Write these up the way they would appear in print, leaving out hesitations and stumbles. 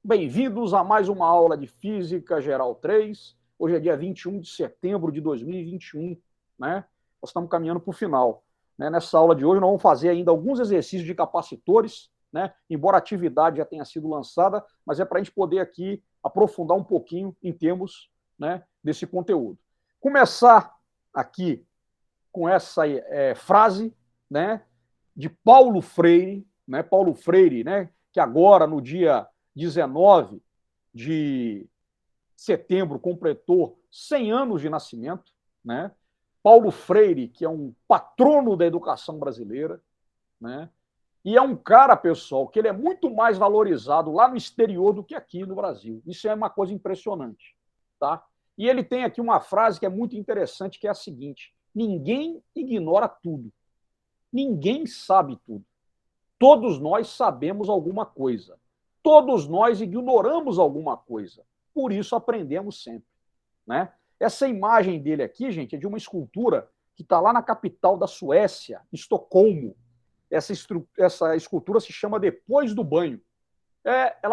Bem-vindos a mais uma aula de Física Geral 3. Hoje é dia 21 de setembro de 2021, né? Nós estamos caminhando para o final. Né? Nessa aula de hoje nós vamos fazer ainda alguns exercícios de capacitores, né? Embora a atividade já tenha sido lançada, mas é para a gente poder aqui aprofundar um pouquinho em termos, né, desse conteúdo. Começar aqui com essa frase, né, de Paulo Freire, né, que agora, no dia 19 de setembro, completou 100 anos de nascimento, né? Paulo Freire, que é um patrono da educação brasileira, né? E é um cara, pessoal, que ele é muito mais valorizado lá no exterior do que aqui no Brasil. Isso é uma coisa impressionante, tá? E ele tem aqui uma frase que é muito interessante, que é a seguinte: ninguém ignora tudo. Ninguém sabe tudo. Todos nós sabemos alguma coisa. Todos nós ignoramos alguma coisa. Por isso aprendemos sempre, né? Essa imagem dele aqui, gente, é de uma escultura que está lá na capital da Suécia, Estocolmo. Essa escultura se chama Depois do Banho.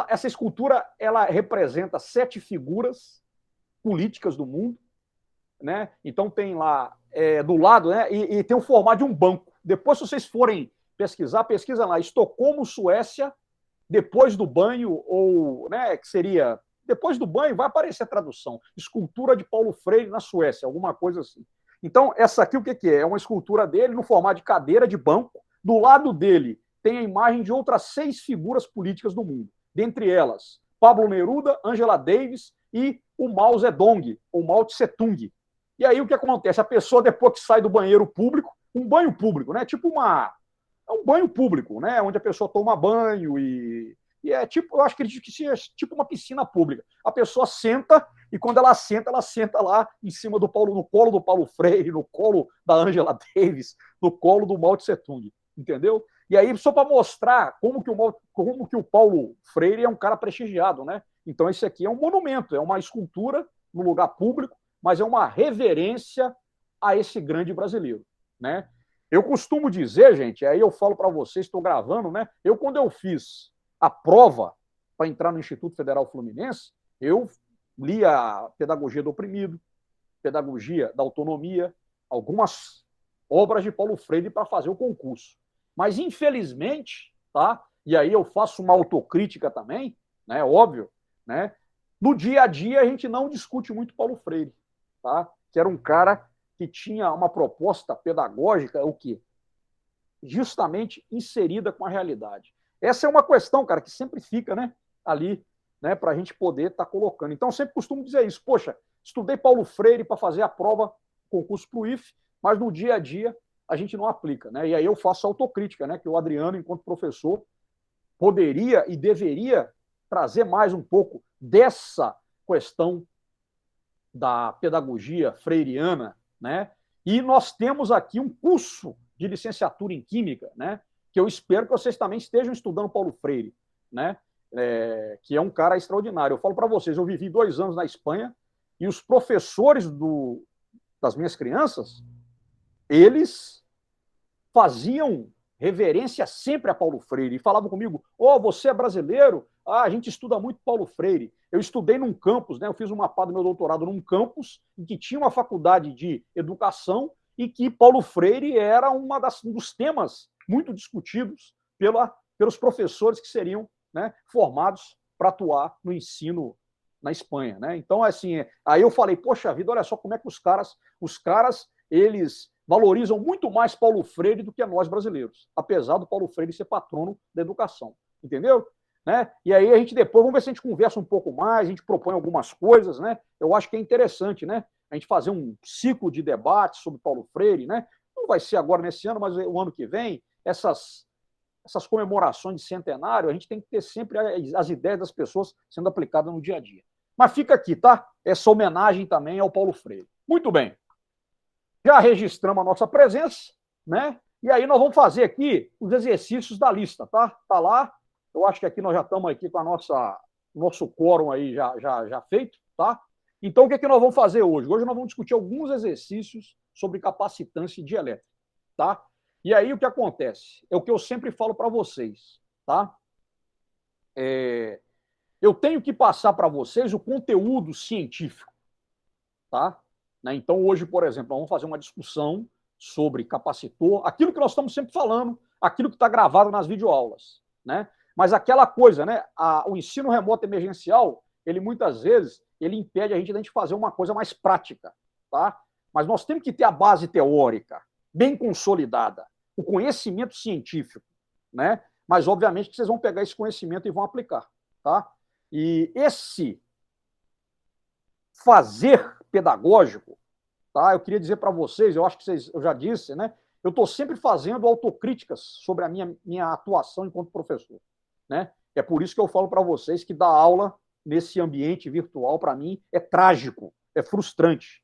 Essa escultura ela representa 7 figuras políticas do mundo, né? Então tem lá do lado, né? E tem o formato de um banco. Depois, se vocês forem pesquisar, pesquisa lá, Estocolmo, Suécia, depois do banho, ou, né, que seria, depois do banho, vai aparecer a tradução, escultura de Paulo Freire na Suécia, alguma coisa assim. Então, essa aqui o que é? É uma escultura dele no formato de cadeira de banco, do lado dele tem a imagem de outras 6 figuras políticas do mundo, dentre elas, Pablo Neruda, Angela Davis e o Mao Zedong, ou Mao Tse Tung. E aí o que acontece? A pessoa, depois que sai do banheiro público, um banho público, né? Tipo é um banho público, né? Onde a pessoa toma banho e é tipo, eu acho que é tipo uma piscina pública. A pessoa senta e quando ela senta lá em cima do Paulo, no colo do Paulo Freire, no colo da Angela Davis, no colo do Mao Tse Tung, entendeu? E aí só para mostrar como que o Paulo Freire é um cara prestigiado, né? Então esse aqui é um monumento, é uma escultura no lugar público, mas é uma reverência a esse grande brasileiro, né? Eu costumo dizer, gente, aí eu falo para vocês, estou gravando, né? Quando eu fiz a prova para entrar no Instituto Federal Fluminense, eu li a Pedagogia do Oprimido, Pedagogia da Autonomia, algumas obras de Paulo Freire para fazer o concurso. Mas, infelizmente, tá? E aí eu faço uma autocrítica também, né? Óbvio, né? No dia a dia a gente não discute muito Paulo Freire, tá? Que era um cara que tinha uma proposta pedagógica, o quê? Justamente inserida com a realidade. Essa é uma questão, cara, que sempre fica, né, ali, né, para a gente poder estar colocando. Então, eu sempre costumo dizer isso. Poxa, estudei Paulo Freire para fazer a prova, concurso para o IFE, mas no dia a dia a gente não aplica, né? E aí eu faço autocrítica, né, que o Adriano, enquanto professor, poderia e deveria trazer mais um pouco dessa questão da pedagogia freiriana, né? E nós temos aqui um curso de licenciatura em Química, né? Que eu espero que vocês também estejam estudando Paulo Freire, né? Que é um cara extraordinário. Eu falo para vocês, eu vivi 2 anos na Espanha e os professores das minhas crianças, eles faziam reverência sempre a Paulo Freire e falavam comigo: "Oh, você é brasileiro? Ah, a gente estuda muito Paulo Freire." Eu estudei num campus, né? Eu fiz uma parte do meu doutorado num campus em que tinha uma faculdade de educação e que Paulo Freire era um dos temas muito discutidos pelos professores que seriam, né, formados para atuar no ensino na Espanha, né? Então, assim, aí eu falei: poxa vida, olha só como é que os caras, eles valorizam muito mais Paulo Freire do que nós brasileiros, apesar do Paulo Freire ser patrono da educação, entendeu? Né? E aí a gente depois, vamos ver se a gente conversa um pouco mais, a gente propõe algumas coisas, né? Eu acho que é interessante, né? A gente fazer um ciclo de debate sobre Paulo Freire, né? Não vai ser agora nesse ano, mas o ano que vem, essas comemorações de centenário, a gente tem que ter sempre as ideias das pessoas sendo aplicadas no dia a dia. Mas fica aqui, tá? Essa homenagem também ao Paulo Freire. Muito bem. Já registramos a nossa presença, né? E aí nós vamos fazer aqui os exercícios da lista, tá? Tá lá. Eu acho que aqui nós já estamos aqui com nosso quórum aí já feito, tá? Então, o que é que nós vamos fazer hoje? Hoje nós vamos discutir alguns exercícios sobre capacitância dielétrica, tá? E aí o que acontece? É o que eu sempre falo para vocês, tá? eu tenho que passar para vocês o conteúdo científico, tá? Né? Então, hoje, por exemplo, nós vamos fazer uma discussão sobre capacitor, aquilo que nós estamos sempre falando, aquilo que está gravado nas videoaulas, né? Mas aquela coisa, né? O ensino remoto emergencial, ele muitas vezes, ele impede a gente de fazer uma coisa mais prática, tá? Mas nós temos que ter a base teórica bem consolidada, o conhecimento científico, né? Mas, obviamente, que vocês vão pegar esse conhecimento e vão aplicar, tá? E esse fazer pedagógico, tá? Eu queria dizer para vocês, eu acho que eu já disse, né? Eu estou sempre fazendo autocríticas sobre a minha atuação enquanto professor, né? É por isso que eu falo para vocês que dar aula nesse ambiente virtual, para mim, é trágico, é frustrante,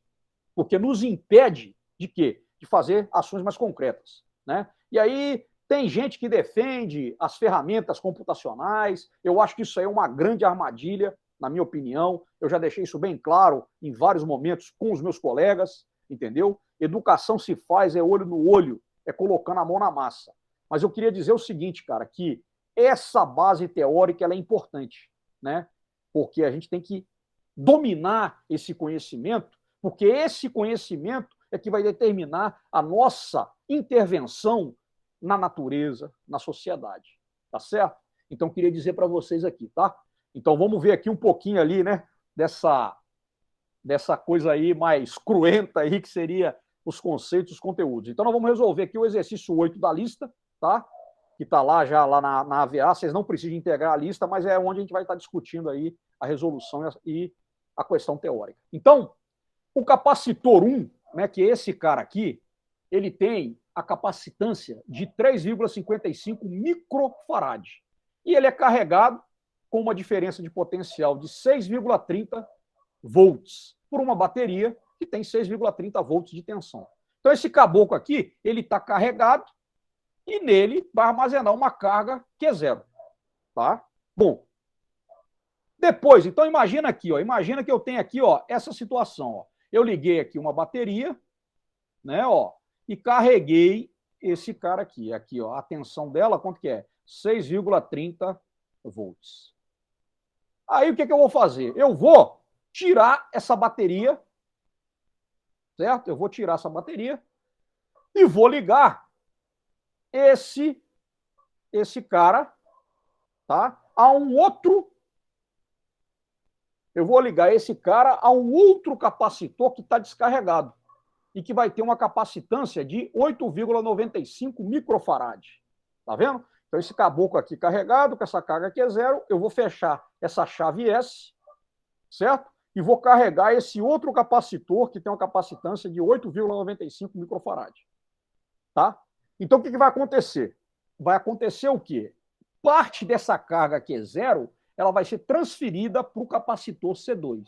porque nos impede de quê? De fazer ações mais concretas, né? E aí tem gente que defende as ferramentas computacionais, eu acho que isso aí é uma grande armadilha, na minha opinião, eu já deixei isso bem claro em vários momentos com os meus colegas, entendeu? Educação se faz é olho no olho, é colocando a mão na massa. Mas eu queria dizer o seguinte, cara, que essa base teórica ela é importante, né? Porque a gente tem que dominar esse conhecimento, porque esse conhecimento é que vai determinar a nossa intervenção na natureza, na sociedade, tá certo? Então, queria dizer para vocês aqui, tá? Então, vamos ver aqui um pouquinho ali, né, dessa coisa aí mais cruenta aí, que seria os conceitos, os conteúdos. Então, nós vamos resolver aqui o exercício 8 da lista, tá? Que está lá já lá na AVA, vocês não precisam integrar a lista, mas é onde a gente vai estar discutindo aí a resolução e a questão teórica. Então, o capacitor 1, né, que é esse cara aqui, ele tem a capacitância de 3,55 microfarad. E ele é carregado com uma diferença de potencial de 6,30 volts por uma bateria que tem 6,30 volts de tensão. Então, esse caboclo aqui, ele está carregado e nele vai armazenar uma carga que é zero. Tá? Bom, depois, então imagina aqui, ó, imagina que eu tenho aqui, ó, essa situação, ó. Eu liguei aqui uma bateria, né, ó, e carreguei esse cara aqui. Aqui, ó, a tensão dela, quanto que é? 6,30 volts. Aí o que eu vou fazer? Eu vou tirar essa bateria, certo? Eu vou tirar essa bateria e vou ligar esse cara, tá? A um outro. Eu vou ligar esse cara a um outro capacitor que está descarregado e que vai ter uma capacitância de 8,95 microfarad. Tá vendo? Então, esse caboclo aqui carregado, com essa carga aqui é zero, eu vou fechar essa chave S, certo? E vou carregar esse outro capacitor que tem uma capacitância de 8,95 microfarad. Tá? Então, o que vai acontecer? Vai acontecer o quê? Parte dessa carga que é zero, ela vai ser transferida para o capacitor C2.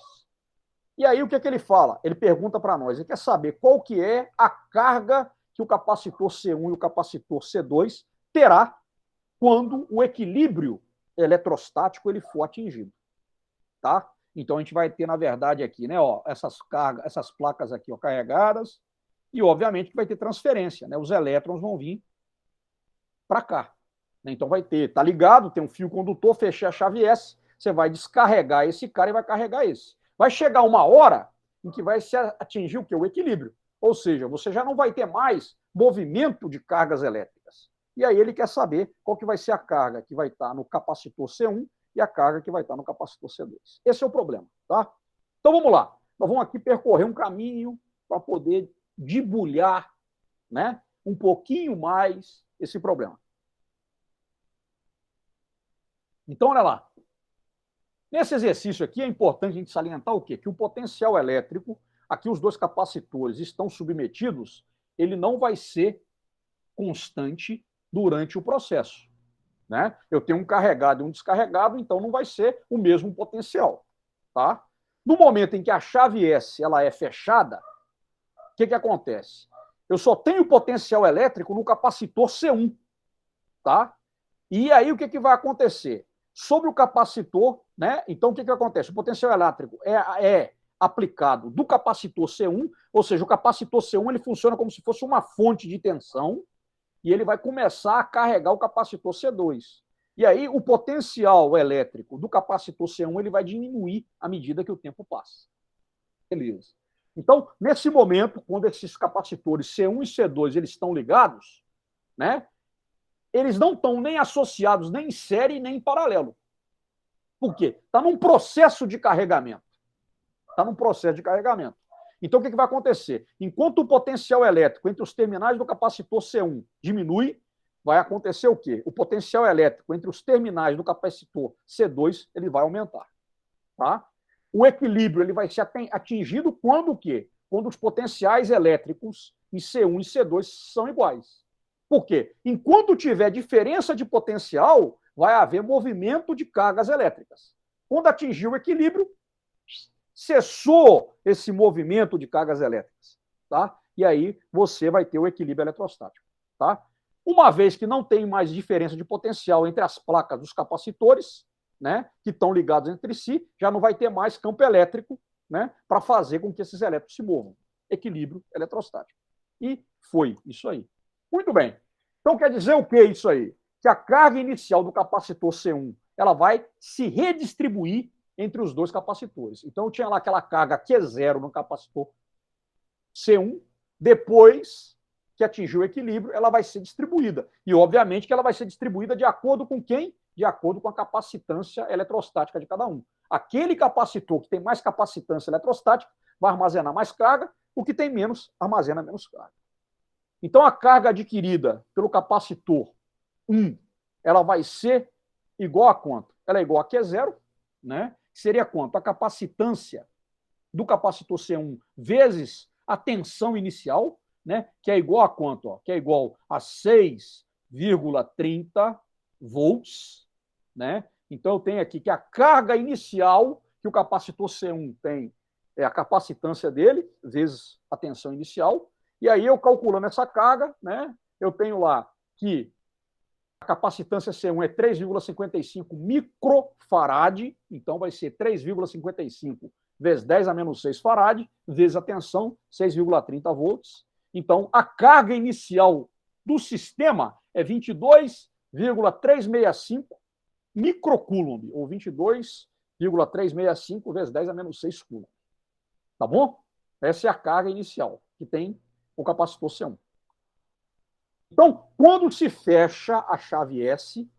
E aí, o que ele fala? Ele pergunta para nós, ele quer saber qual que é a carga que o capacitor C1 e o capacitor C2 terá quando o equilíbrio eletrostático ele for atingido. Tá? Então, a gente vai ter, na verdade, aqui, né, ó, essas placas aqui, ó, carregadas, e, obviamente, que vai ter transferência, né? Os elétrons vão vir para cá. Então, vai ter, tá ligado, tem um fio condutor, fechei a chave S, você vai descarregar esse cara e vai carregar esse. Vai chegar uma hora em que vai se atingir o quê? O equilíbrio. Ou seja, você já não vai ter mais movimento de cargas elétricas. E aí ele quer saber qual que vai ser a carga que vai estar no capacitor C1 e a carga que vai estar no capacitor C2. Esse é o problema, tá? Então vamos lá. Nós vamos aqui percorrer um caminho para poder debulhar, né, um pouquinho mais esse problema. Então, olha lá. Nesse exercício aqui é importante a gente salientar o quê? Que o potencial elétrico, aqui os dois capacitores estão submetidos, ele não vai ser constante durante o processo. Né? Eu tenho um carregado e um descarregado, então não vai ser o mesmo potencial. Tá? No momento em que a chave S ela é fechada, o que acontece? Eu só tenho potencial elétrico no capacitor C1. Tá? E aí o que vai acontecer? Sobre o capacitor, né? Então o que acontece? O potencial elétrico é aplicado do capacitor C1, ou seja, o capacitor C1 ele funciona como se fosse uma fonte de tensão, e ele vai começar a carregar o capacitor C2. E aí o potencial elétrico do capacitor C1 ele vai diminuir à medida que o tempo passa. Beleza. Então, nesse momento, quando esses capacitores C1 e C2 eles estão ligados, né, eles não estão nem associados nem em série nem em paralelo. Por quê? Está num processo de carregamento. Está num processo de carregamento. Então, o que vai acontecer? Enquanto o potencial elétrico entre os terminais do capacitor C1 diminui, vai acontecer o quê? O potencial elétrico entre os terminais do capacitor C2 ele vai aumentar. Tá? O equilíbrio ele vai ser atingido quando o quê? Quando os potenciais elétricos em C1 e C2 são iguais. Por quê? Enquanto tiver diferença de potencial, vai haver movimento de cargas elétricas. Quando atingir o equilíbrio, cessou esse movimento de cargas elétricas. Tá? E aí você vai ter o equilíbrio eletrostático. Tá? Uma vez que não tem mais diferença de potencial entre as placas dos capacitores, né, que estão ligados entre si, já não vai ter mais campo elétrico, né, para fazer com que esses elétrons se movam. Equilíbrio eletrostático. E foi isso aí. Muito bem. Então quer dizer o que isso aí? Que a carga inicial do capacitor C1 ela vai se redistribuir entre os dois capacitores. Então eu tinha lá aquela carga Q0 no capacitor C1, depois que atingiu o equilíbrio, ela vai ser distribuída. E, obviamente, que ela vai ser distribuída de acordo com quem? De acordo com a capacitância eletrostática de cada um. Aquele capacitor que tem mais capacitância eletrostática vai armazenar mais carga, o que tem menos, armazena menos carga. Então, a carga adquirida pelo capacitor 1, ela vai ser igual a quanto? Ela é igual a Q0, né? Seria quanto? A capacitância do capacitor C1 vezes a tensão inicial, né? Que é igual a quanto? Ó? Que é igual a 6,30 volts, né? Então, eu tenho aqui que a carga inicial que o capacitor C1 tem é a capacitância dele, vezes a tensão inicial. E aí, eu calculando essa carga, né, eu tenho lá que a capacitância C1 é 3,55 microfarad, então vai ser 3,55 vezes 10 a menos 6 farad, vezes a tensão, 6,30 volts. Então, a carga inicial do sistema é 22,365 microcoulomb, ou 22,365 vezes 10 a menos 6 coulomb. Tá bom? Essa é a carga inicial que tem o capacitor C1. Então, quando se fecha a chave S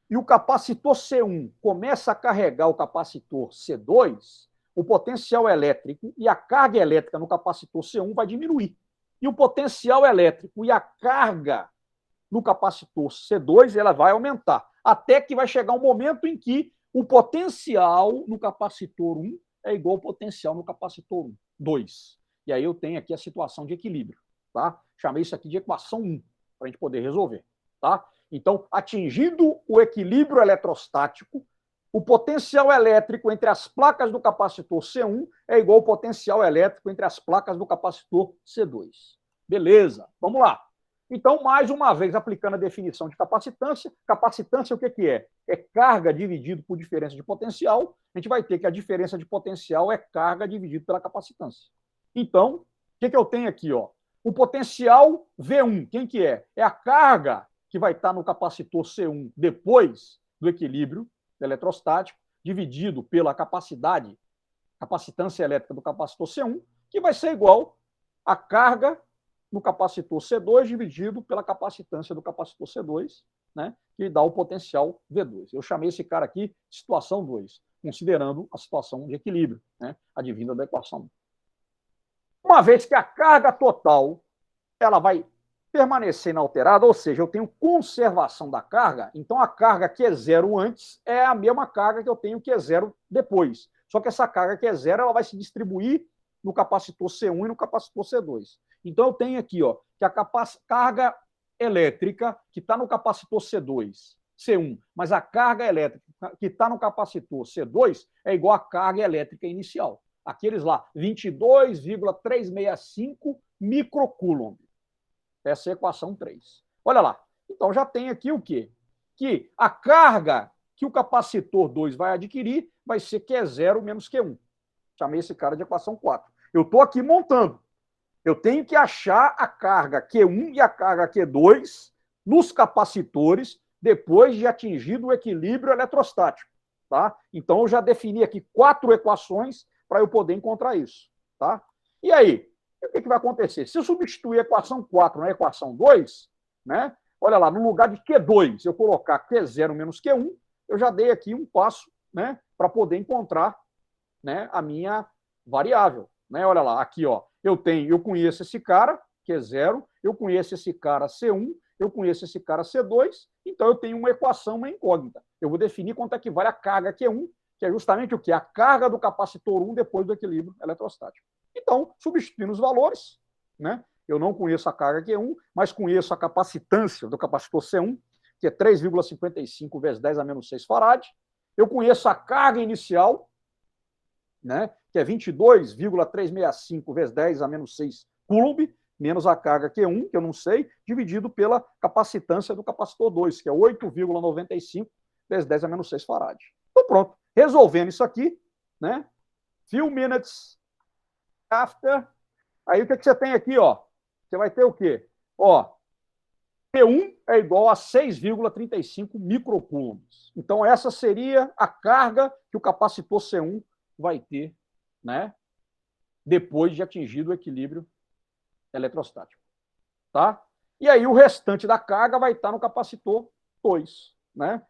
e o capacitor C1 começa a carregar o capacitor C2, o potencial elétrico e a carga elétrica no capacitor C1 vai diminuir. E o potencial elétrico e a carga no capacitor C2 ela vai aumentar, até que vai chegar um momento em que o potencial no capacitor 1 é igual ao potencial no capacitor 2. E aí eu tenho aqui a situação de equilíbrio. Tá? Chamei isso aqui de equação 1, para a gente poder resolver. Tá? Então, atingindo o equilíbrio eletrostático, o potencial elétrico entre as placas do capacitor C1 é igual ao potencial elétrico entre as placas do capacitor C2. Beleza, vamos lá. Então, mais uma vez, aplicando a definição de capacitância, capacitância o que é? É carga dividido por diferença de potencial. A gente vai ter que a diferença de potencial é carga dividido pela capacitância. Então, o que eu tenho aqui? Ó? O potencial V1, quem que é? É a carga que vai estar no capacitor C1 depois do equilíbrio eletrostático, dividido pela capacitância elétrica do capacitor C1, que vai ser igual à carga no capacitor C2 dividido pela capacitância do capacitor C2, né, que dá o potencial V2. Eu chamei esse cara aqui de situação 2, considerando a situação de equilíbrio, né, advinda da equação 1. Uma vez que a carga total ela vai permanecer inalterada, ou seja, eu tenho conservação da carga, então a carga que é zero antes é a mesma carga que eu tenho que é zero depois. Só que essa carga que é zero ela vai se distribuir no capacitor C1 e no capacitor C2. Então eu tenho aqui ó, que a carga elétrica que está no capacitor C2, C1, mas a carga elétrica que está no capacitor C2 é igual à carga elétrica inicial. Aqueles lá, 22,365 microcoulomb. Essa é a equação 3. Olha lá. Então já tem aqui o quê? Que a carga que o capacitor 2 vai adquirir vai ser Q0 menos Q1. Chamei esse cara de equação 4. Eu estou aqui montando. Eu tenho que achar a carga Q1 e a carga Q2 nos capacitores depois de atingido o equilíbrio eletrostático. Tá? Então, eu já defini aqui 4 equações para eu poder encontrar isso. Tá? E aí, o que vai acontecer? Se eu substituir a equação 4 na equação 2, né, olha lá, no lugar de Q2 eu colocar Q0 menos Q1, eu já dei aqui um passo, né, para poder encontrar, né, a minha variável. Né? Olha lá, aqui ó, eu conheço esse cara, Q0, eu conheço esse cara C1, eu conheço esse cara C2, então eu tenho uma equação, uma incógnita. Eu vou definir quanto é que vale a carga Q1, que é justamente o quê? A carga do capacitor 1 depois do equilíbrio eletrostático. Então, substituindo os valores, né? Eu não conheço a carga Q1, mas conheço a capacitância do capacitor C1, que é 3,55 vezes 10 a menos 6 farad. Eu conheço a carga inicial, né? Que é 22,365 vezes 10 a menos 6 coulomb, menos a carga Q1, que eu não sei, dividido pela capacitância do capacitor 2, que é 8,95 vezes 10 a menos 6 farad. Então, pronto. Resolvendo isso aqui, né? Few minutes after. Aí o que você tem aqui, ó? Você vai ter o quê? Ó, P1 é igual a 6,35 microcoulombs. Então, essa seria a carga que o capacitor C1 vai ter, né? Depois de atingido o equilíbrio eletrostático. Tá? E aí o restante da carga vai estar no capacitor 2, né?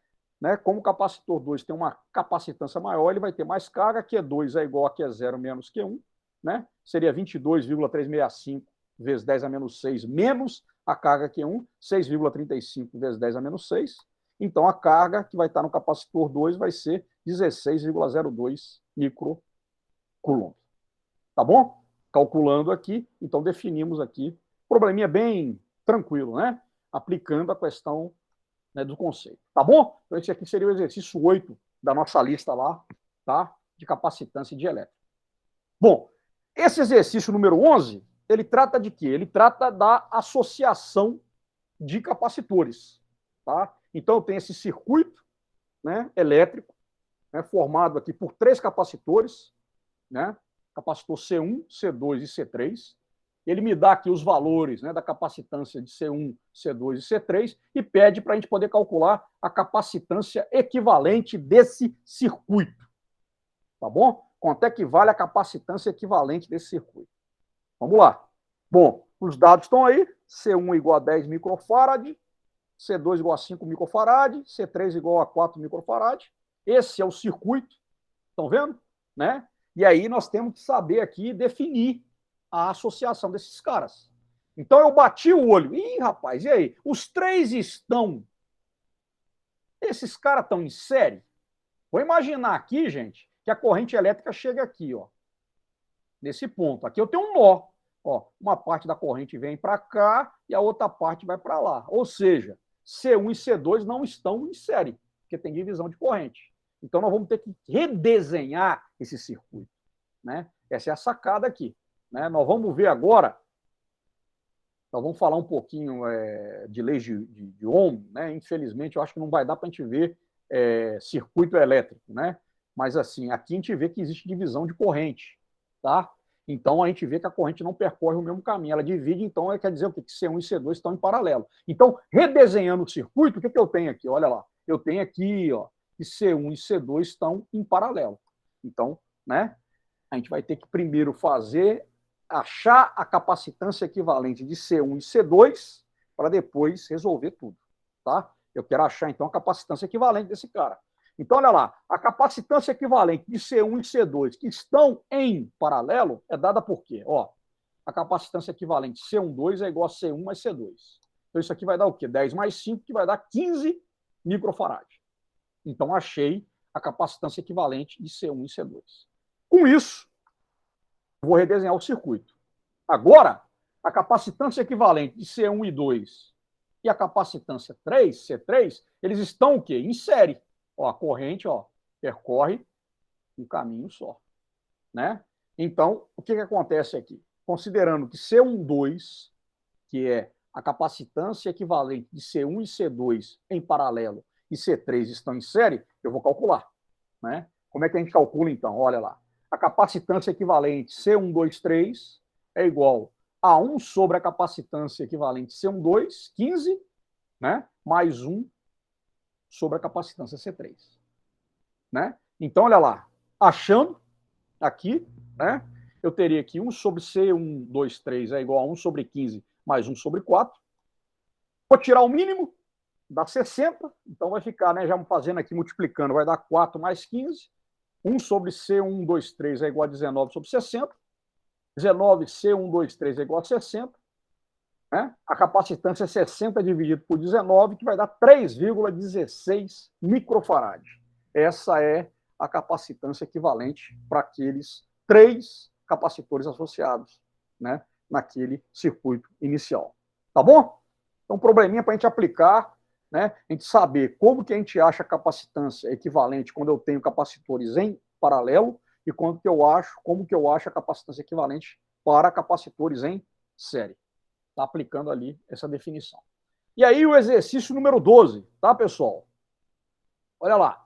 Como o capacitor 2 tem uma capacitância maior, ele vai ter mais carga, Q2 é igual a Q0 menos Q1, né? Seria 22,365 vezes 10 a menos 6, menos a carga Q1, 6,35 vezes 10 a menos 6. Então, a carga que vai estar no capacitor 2 vai ser 16,02 microcoulomb. Tá bom? Calculando aqui, então definimos aqui. Probleminha bem tranquilo, né? Aplicando a questão, né, do conceito. Tá bom? Então, esse aqui seria o exercício 8 da nossa lista lá, tá? De capacitância de elétrico. Bom, esse exercício número 11, ele trata de quê? Ele trata da associação de capacitores, tá? Então, eu tenho esse circuito, né, elétrico, né, formado aqui por 3 capacitores, né? Capacitor C1, C2 e C3. Ele me dá aqui os valores, né, da capacitância de C1, C2 e C3 e pede para a gente poder calcular a capacitância equivalente desse circuito. Tá bom? Quanto é que vale a capacitância equivalente desse circuito? Vamos lá. Bom, os dados estão aí. C1 igual a 10 microfarad, C2 igual a 5 microfarad, C3 igual a 4 microfarad. Esse é o circuito. Estão vendo? Né? E aí nós temos que saber aqui definir a associação desses caras. Então eu bati o olho. Ih, rapaz, e aí? Os 3 estão... Esses caras estão em série? Vou imaginar aqui, gente, que a corrente elétrica chega aqui, ó. Nesse ponto. Aqui eu tenho um nó. Ó, uma parte da corrente vem para cá e a outra parte vai para lá. Ou seja, C1 e C2 não estão em série, porque tem divisão de corrente. Então, nós vamos ter que redesenhar esse circuito. Né? Essa é a sacada aqui. Né? Nós vamos ver agora, nós vamos falar um pouquinho de leis de Ohm. Né? Infelizmente, eu acho que não vai dar para a gente ver circuito elétrico. Né? Mas, assim, aqui a gente vê que existe divisão de corrente. Tá? Então, a gente vê que a corrente não percorre o mesmo caminho. Ela divide, então, quer dizer o quê? Que C1 e C2 estão em paralelo. Então, redesenhando o circuito, o que eu tenho aqui? Olha lá. Eu tenho aqui, ó, que C1 e C2 estão em paralelo. Então, né, a gente vai ter que primeiro achar a capacitância equivalente de C1 e C2 para depois resolver tudo. Tá? Eu quero achar, então, a capacitância equivalente desse cara. Então, olha lá, a capacitância equivalente de C1 e C2 que estão em paralelo é dada por quê? Ó, a capacitância equivalente C12 é igual a C1 mais C2. Então, isso aqui vai dar o quê? 10 mais 5, que vai dar 15 microfarad. Então, achei a capacitância equivalente de C1 e C2. Com isso, vou redesenhar o circuito. Agora, a capacitância equivalente de C1 e 2 e a capacitância 3, C3, eles estão o quê? Em série. Ó, a corrente, ó, percorre um caminho só. Né? Então, o que acontece aqui? Considerando que C12, que é a capacitância equivalente de C1 e C2 em paralelo, e C3 estão em série, eu vou calcular. Né? Como é que a gente calcula, então? Olha lá. A capacitância equivalente C123 é igual a 1 sobre a capacitância equivalente C12, 15, né? Mais 1 sobre a capacitância C3. Né? Então, olha lá, achando aqui, né, eu teria aqui 1 sobre C1, 2, 3 é igual a 1 sobre 15 mais 1 sobre 4. Vou tirar o mínimo, dá 60, então vai ficar, né, já fazendo aqui, multiplicando, vai dar 4 mais 15. 1 sobre C1, 2, 3 é igual a 19 sobre 60. 19 C1, 2, 3 é igual a 60. Né? A capacitância é 60 dividido por 19, que vai dar 3,16 microfarad. Essa é a capacitância equivalente para aqueles 3 capacitores associados, né, naquele circuito inicial. Tá bom? Então, probleminha para a gente aplicar, né, a gente saber como que a gente acha a capacitância equivalente quando eu tenho capacitores em paralelo e como que eu acho a capacitância equivalente para capacitores em série. Está aplicando ali essa definição. E aí o exercício número 12, tá, pessoal? Olha lá.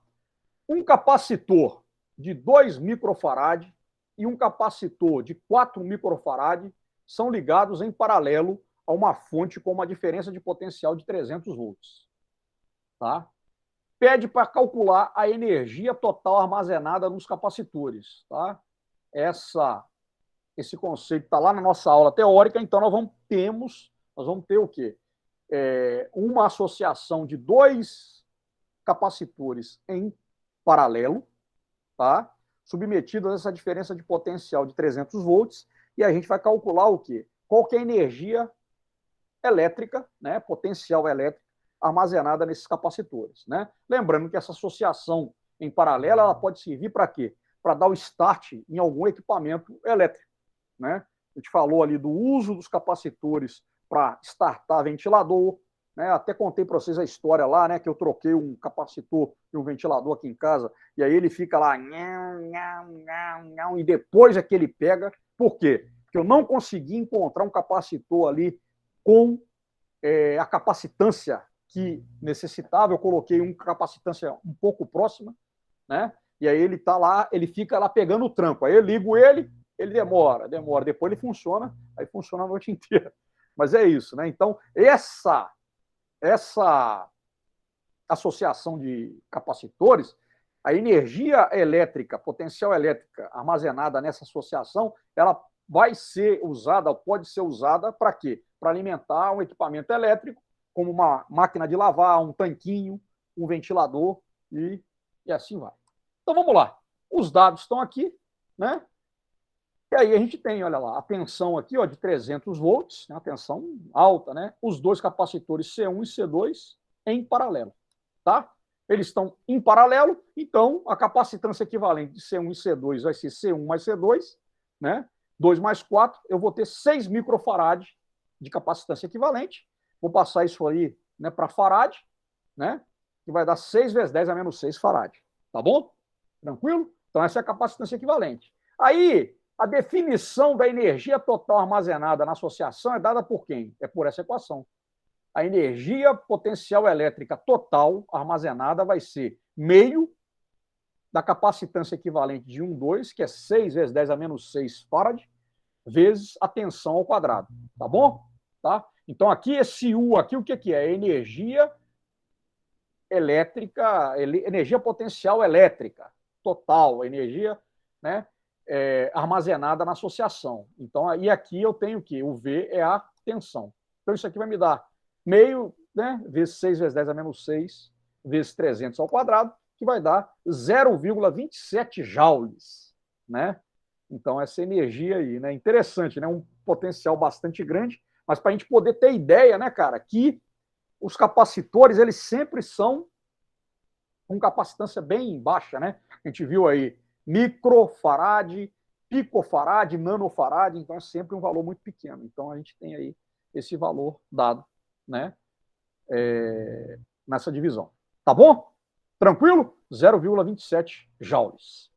Um capacitor de 2 microfarad e um capacitor de 4 microfarad são ligados em paralelo a uma fonte com uma diferença de potencial de 300 volts. Tá? Pede para calcular a energia total armazenada nos capacitores. Tá? Esse conceito está lá na nossa aula teórica, então nós vamos ter o quê? Uma associação de 2 capacitores em paralelo, tá? Submetidos a essa diferença de potencial de 300 volts, e a gente vai calcular o quê? Qual que é a energia elétrica, né, potencial elétrica, armazenada nesses capacitores. Né? Lembrando que essa associação em paralelo ela pode servir para quê? Para dar o start em algum equipamento elétrico. Né? A gente falou ali do uso dos capacitores para startar ventilador, né? Até contei para vocês a história lá, né? Que eu troquei um capacitor e um ventilador aqui em casa, e aí ele fica lá, e depois é que ele pega. Por quê? Porque eu não consegui encontrar um capacitor ali com a capacitância que necessitava. Eu coloquei uma capacitância um pouco próxima, né? E aí ele tá lá, ele fica lá pegando o tranco. Aí eu ligo ele demora. Depois ele funciona, aí funciona a noite inteira. Mas é isso, né? Então, essa associação de capacitores, a energia elétrica, potencial elétrica armazenada nessa associação, ela vai ser usada, pode ser usada para quê? Para alimentar um equipamento elétrico, como uma máquina de lavar, um tanquinho, um ventilador e assim vai. Então vamos lá. Os dados estão aqui, né? E aí a gente tem, olha lá, a tensão aqui, ó, de 300 volts, né, a tensão alta, né? Os 2 capacitores C1 e C2 em paralelo, tá? Eles estão em paralelo, então a capacitância equivalente de C1 e C2 vai ser C1 mais C2, né? 2 mais 4, eu vou ter 6 microfarad de capacitância equivalente. Vou passar isso aí, né, para farad, né? Que vai dar 6 vezes 10 a menos 6 farad. Tá bom? Tranquilo? Então essa é a capacitância equivalente. Aí, a definição da energia total armazenada na associação é dada por quem? É por essa equação. A energia potencial elétrica total armazenada vai ser meio da capacitância equivalente de 1, 2, que é 6 vezes 10 a menos 6 farad, vezes a tensão ao quadrado. Tá bom? Tá? Então, aqui, esse U aqui, o que é? Energia elétrica, energia potencial elétrica total, energia, né, armazenada na associação. Então, aí aqui eu tenho o quê? O V é a tensão. Então, isso aqui vai me dar meio, né, vezes 6 vezes 10 a menos 6, vezes 300 ao quadrado, que vai dar 0,27 joules, né? Então, essa energia aí, né? Interessante, né? Um potencial bastante grande, mas para a gente poder ter ideia, né, cara, que os capacitores, eles sempre são com capacitância bem baixa, né? A gente viu aí microfarad, picofarad, nanofarad, então é sempre um valor muito pequeno. Então a gente tem aí esse valor dado, né? Nessa divisão. Tá bom? Tranquilo? 0,27 joules.